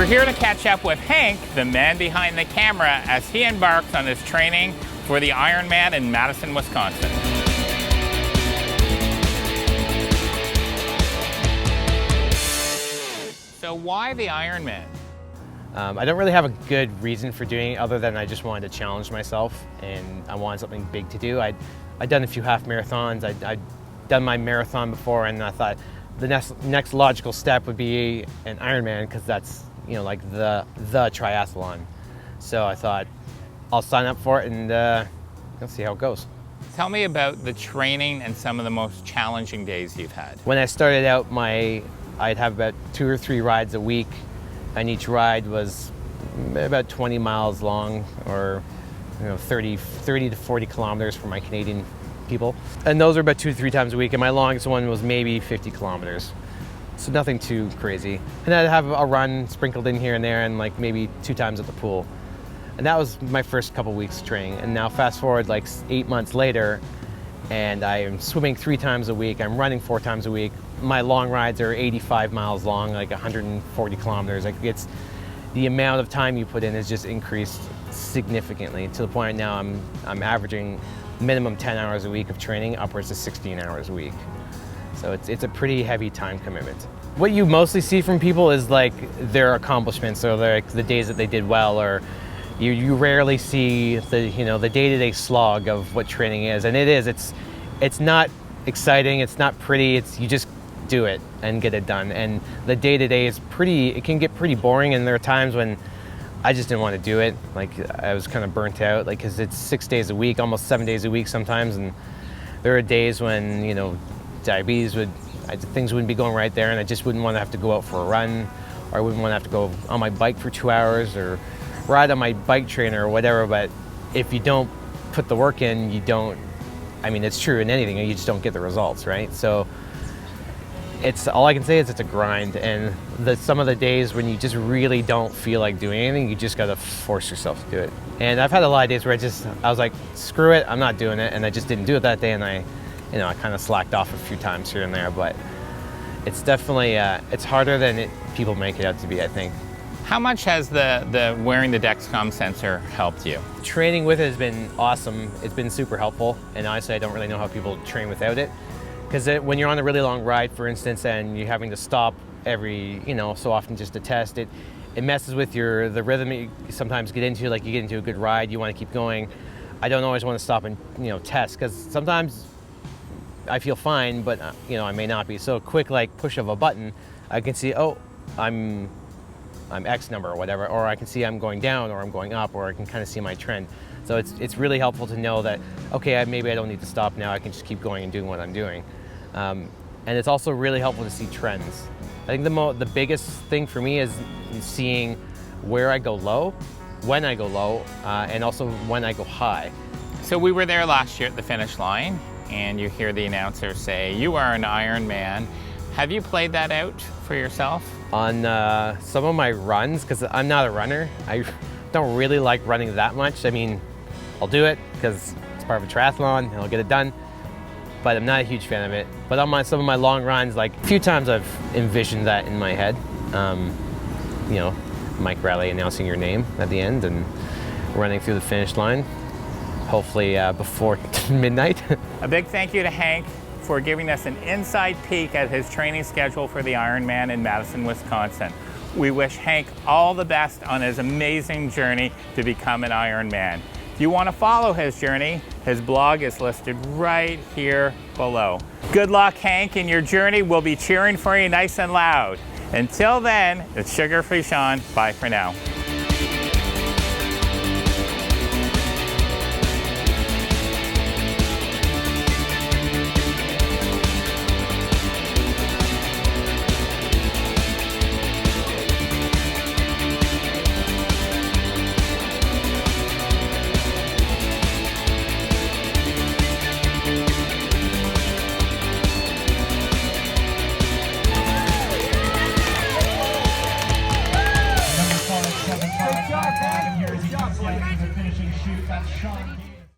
We're here to catch up with Hank, the man behind the camera, as he embarks on his training for the Ironman in Madison, Wisconsin. So why the Ironman? I don't really have a good reason for doing it other than I just wanted to challenge myself and I wanted something big to do. I'd done a few half marathons, I'd done my marathon before, and I thought the next logical step would be an Ironman because that's, you know, like the triathlon. So I thought I'll sign up for it and we'll see how it goes. Tell me about the training and some of the most challenging days you've had. When I started out, I'd have about 2 or 3 rides a week, and each ride was about 20 miles long, or 30 to 40 kilometers for my Canadian people. And those are about 2 to 3 times a week, and my longest one was maybe 50 kilometers. So nothing too crazy. And I'd have a run sprinkled in here and there, and like maybe 2 times at the pool. And that was my first couple weeks of training. And now fast forward like 8 months later, and I am swimming 3 times a week, I'm running 4 times a week. My long rides are 85 miles long, like 140 kilometers. Like it's, the amount of time you put in has just increased significantly to the point now I'm averaging minimum 10 hours a week of training, upwards to 16 hours a week. So it's a pretty heavy time commitment. What you mostly see from people is like their accomplishments, or like the days that they did well, or you rarely see the the day-to-day slog of what training is. And it's not exciting, it's not pretty, you just do it and get it done. And the day-to-day is it can get pretty boring, and there are times when I just didn't want to do it. Like I was kind of burnt out, like because it's 6 days a week, almost 7 days a week sometimes, and there are days when diabetes things wouldn't be going right there, and I just wouldn't want to have to go out for a run, or I wouldn't want to have to go on my bike for 2 hours or ride on my bike trainer or whatever. But if you don't put the work in, you don't, it's true in anything, you just don't get the results, right? So all I can say is it's a grind, and some of the days when you just really don't feel like doing anything, you just gotta force yourself to do it. And I've had a lot of days where I was like, screw it, I'm not doing it, and I just didn't do it that day, and I kind of slacked off a few times here and there. But it's definitely it's harder than people make it out to be, I think. How much has the wearing the Dexcom sensor helped you? Training with it has been awesome. It's been super helpful, and honestly I don't really know how people train without it. Because when you're on a really long ride, for instance, and you're having to stop every, so often just to test, it messes with the rhythm you sometimes get into. Like you get into a good ride, you want to keep going. I don't always want to stop and test, because sometimes I feel fine, but I may not be. So a quick push of a button, I can see, oh, I'm X number or whatever, or I can see I'm going down or I'm going up, or I can kind of see my trend. So it's really helpful to know that, okay, maybe I don't need to stop now, I can just keep going and doing what I'm doing. And it's also really helpful to see trends. I think the biggest thing for me is seeing where I go low, when I go low, and also when I go high. So we were there last year at the finish line, and you hear the announcer say, "You are an Ironman." Have you played that out for yourself? On some of my runs, because I'm not a runner, I don't really like running that much. I'll do it because it's part of a triathlon and I'll get it done, but I'm not a huge fan of it. But on some of my long runs, like a few times I've envisioned that in my head. Mike Riley announcing your name at the end and running through the finish line, hopefully before midnight. A big thank you to Hank for giving us an inside peek at his training schedule for the Ironman in Madison, Wisconsin. We wish Hank all the best on his amazing journey to become an Ironman. If you want to follow his journey, his blog is listed right here below. Good luck, Hank, in your journey. We'll be cheering for you nice and loud. Until then, it's Sugar Free Shawn. Bye for now. Finishing shoot, that's Shawn.